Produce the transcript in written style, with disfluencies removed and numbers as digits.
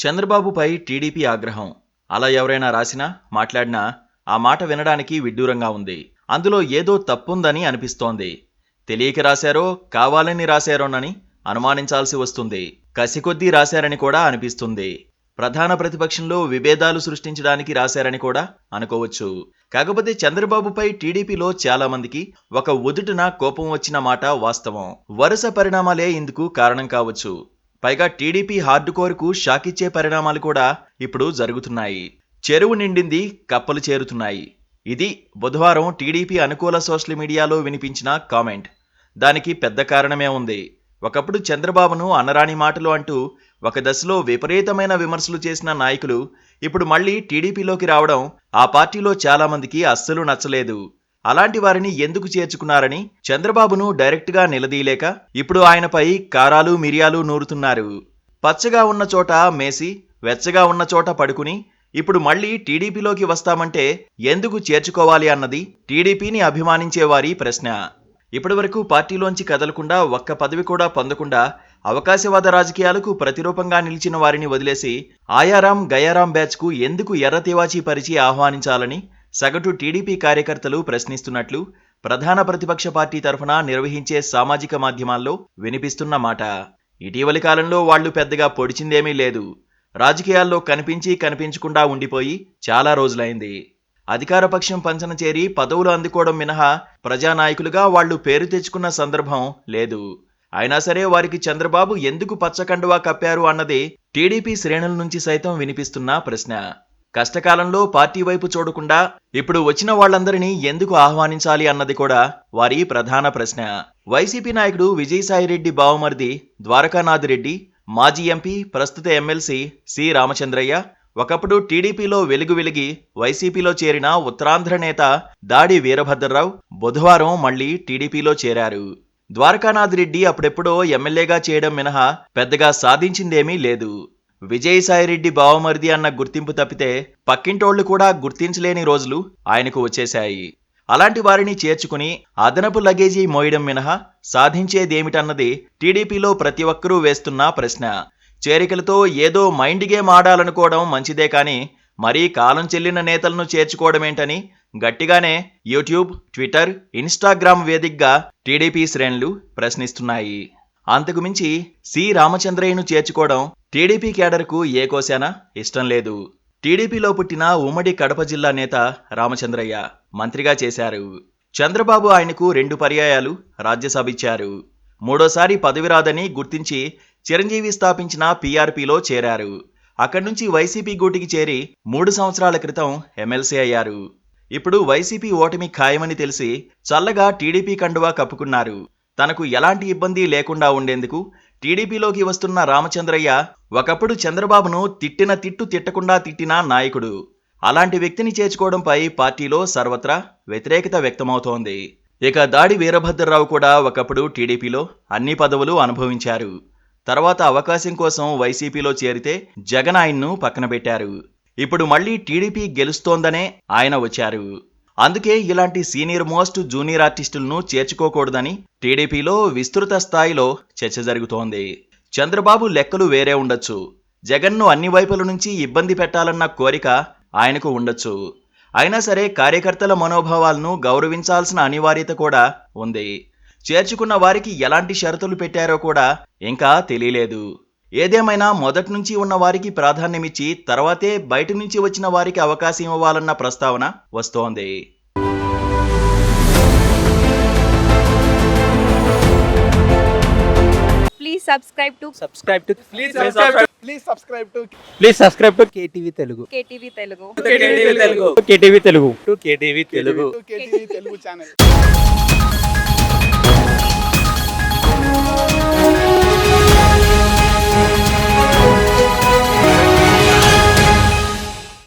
చంద్రబాబుపై టీడీపీ ఆగ్రహం. అలా ఎవరైనా రాసినా, మాట్లాడినా ఆ మాట వినడానికి విడ్డూరంగా ఉంది. అందులో ఏదో తప్పుందని అనిపిస్తోంది. తెలియక రాశారో, కావాలని రాశారోనని అనుమానించాల్సి వస్తుంది. కసికొద్దీ రాశారని కూడా అనిపిస్తుంది. ప్రధాన ప్రతిపక్షంలో విభేదాలు సృష్టించడానికి రాశారని కూడా అనుకోవచ్చు. కాకపోతే చంద్రబాబుపై టీడీపీలో చాలా మందికి ఒక ఉదుటున కోపం వచ్చిన మాట వాస్తవం. వరుస పరిణామాలే ఇందుకు కారణం కావచ్చు. పైగా టీడీపీ హార్డ్ కోర్కు షాకిచ్చే పరిణామాలు కూడా ఇప్పుడు జరుగుతున్నాయి. చెరువు నిండింది, కప్పలు చేరుతున్నాయి. ఇది బుధవారం టీడీపీ అనుకూల సోషల్ మీడియాలో వినిపించిన కామెంట్. దానికి పెద్ద కారణమే ఉంది. ఒకప్పుడు చంద్రబాబును అనరాని మాటలు అంటూ ఒక దశలో విపరీతమైన విమర్శలు చేసిన నాయకులు ఇప్పుడు మళ్లీ టీడీపీలోకి రావడం ఆ పార్టీలో చాలా మందికి అస్సలు నచ్చలేదు. అలాంటి వారిని ఎందుకు చేర్చుకున్నారని చంద్రబాబును డైరెక్ట్గా నిలదీయలేక ఇప్పుడు ఆయనపై కారాలు మిరియాలు నూరుతున్నారు. పచ్చగా ఉన్న చోట మేసి, వెచ్చగా ఉన్న చోట పడుకుని ఇప్పుడు మళ్లీ టీడీపీలోకి వస్తామంటే ఎందుకు చేర్చుకోవాలి అన్నది టీడీపీని అభిమానించే వారి ప్రశ్న. ఇప్పటివరకు పార్టీలోంచి కదలకుండా, ఒక్క పదవి కూడా పొందకుండా అవకాశవాద రాజకీయాలకు ప్రతిరూపంగా నిలిచిన వారిని వదిలేసి ఆయారాం గయారాం బ్యాచ్కు ఎందుకు ఎర్ర తివాచీ పరిచి ఆహ్వానించాలని సగటు టీడీపీ కార్యకర్తలు ప్రశ్నిస్తున్నట్లు ప్రధాన ప్రతిపక్ష పార్టీ తరఫున నిర్వహించే సామాజిక మాధ్యమాల్లో వినిపిస్తున్న మాట. ఇటీవలి కాలంలో వాళ్లు పెద్దగా పొడిచిందేమీ లేదు. రాజకీయాల్లో కనిపించకుండా ఉండిపోయి చాలా రోజులైంది. అధికార పక్షం పంచన చేరి పదవులు అందుకోవడం మినహా ప్రజానాయకులుగా వాళ్లు పేరు తెచ్చుకున్న సందర్భం లేదు. అయినా సరే వారికి చంద్రబాబు ఎందుకు పచ్చకండువా కప్పారు అన్నదే టీడీపీ శ్రేణుల నుంచి సైతం వినిపిస్తున్న ప్రశ్న. కష్టకాలంలో పార్టీ వైపు చూడకుండా ఇప్పుడు వచ్చిన వాళ్లందరినీ ఎందుకు ఆహ్వానించాలి అన్నది కూడా వారి ప్రధాన ప్రశ్న. వైసీపీ నాయకుడు విజయసాయిరెడ్డి బావమరిది ద్వారకానాథరెడ్డి, మాజీ ఎంపీ, ప్రస్తుత ఎమ్మెల్సీ సి రామచంద్రయ్య, ఒకప్పుడు టీడీపీలో వెలిగి వైసీపీలో చేరిన ఉత్తరాంధ్ర నేత దాడి వీరభద్రరావు బుధవారం మళ్లీ టీడీపీలో చేరారు. ద్వారకానాథరెడ్డి అప్పుడెప్పుడో ఎమ్మెల్యేగా చేయడం మినహా పెద్దగా సాధించిందేమీ లేదు. విజయసాయిరెడ్డి బావమరిది అన్న గుర్తింపు తప్పితే పక్కింటోళ్లు కూడా గుర్తించలేని రోజులు ఆయనకు వచ్చేశాయి. అలాంటి వారిని చేర్చుకుని అదనపు లగేజీ మోయడం మినహా సాధించేదేమిటన్నది టీడీపీలో ప్రతి ఒక్కరూ వేస్తున్న ప్రశ్న. చేరికలతో ఏదో మైండ్ గేమ్ ఆడాలనుకోవడం మంచిదే కానీ మరీ కాలం చెల్లిన నేతలను చేర్చుకోవడమేంటని గట్టిగానే యూట్యూబ్, ట్విట్టర్, ఇన్స్టాగ్రామ్ వేదికగా టీడీపీ శ్రేణులు ప్రశ్నిస్తున్నాయి. అంతకుమించి సి రామచంద్రయ్యను చేర్చుకోవడం టీడీపీ కేడర్కు ఏ కోశానా ఇష్టం లేదు. టీడీపీలో పుట్టిన ఉమ్మడి కడప జిల్లా నేత రామచంద్రయ్య మంత్రిగా చేశారు. చంద్రబాబు ఆయనకు 2 పర్యాయాలు రాజ్యసభ ఇచ్చారు. మూడోసారి పదవి రాదని గుర్తించి చిరంజీవి స్థాపించిన పీఆర్పీలో చేరారు. అక్కడి నుంచి వైసీపీ గూటికి చేరి 3 సంవత్సరాల క్రితం ఎమ్మెల్సీ అయ్యారు. ఇప్పుడు వైసీపీ ఓటమి ఖాయమని తెలిసి చల్లగా టీడీపీ కండువా కప్పుకున్నారు. తనకు ఎలాంటి ఇబ్బంది లేకుండా ఉండేందుకు టీడీపీలోకి వస్తున్న రామచంద్రయ్య ఒకప్పుడు చంద్రబాబును తిట్టిన తిట్టు తిట్టకుండా తిట్టిన నాయకుడు. అలాంటి వ్యక్తిని చేర్చుకోవడంపై పార్టీలో సర్వత్రా వ్యతిరేకత వ్యక్తమవుతోంది. ఇక దాడి వీరభద్రరావు కూడా ఒకప్పుడు టీడీపీలో అన్ని పదవులు అనుభవించారు. తర్వాత అవకాశం కోసం వైసీపీలో చేరితే జగన్ ఆయన్ను పక్కన పెట్టారు. ఇప్పుడు మళ్లీ టీడీపీ గెలుస్తోందనే ఆయన వచ్చారు. అందుకే ఇలాంటి సీనియర్ మోస్ట్ జూనియర్ ఆర్టిస్టులను చేర్చుకోకూడదని టీడీపీలో విస్తృత స్థాయిలో చర్చ జరుగుతోంది. చంద్రబాబు లెక్కలు వేరే ఉండొచ్చు, జగన్ను అన్ని వైపుల నుంచి ఇబ్బంది పెట్టాలన్న కోరిక ఆయనకు ఉండొచ్చు. అయినా సరే కార్యకర్తల మనోభావాలను గౌరవించాల్సిన అనివార్యత కూడా ఉంది. చేర్చుకున్న వారికి ఎలాంటి షరతులు పెట్టారో కూడా ఇంకా తెలియలేదు. ఏదేమైనా మొదటి నుంచి ఉన్న వారికి ప్రాధాన్యమిచ్చి తర్వాతే బయట నుంచి వచ్చిన వారికి అవకాశం ఇవ్వాలన్న ప్రస్తావన వస్తోంది. Please subscribe to KTV Telugu. KTV Telugu. KTV Telugu channel.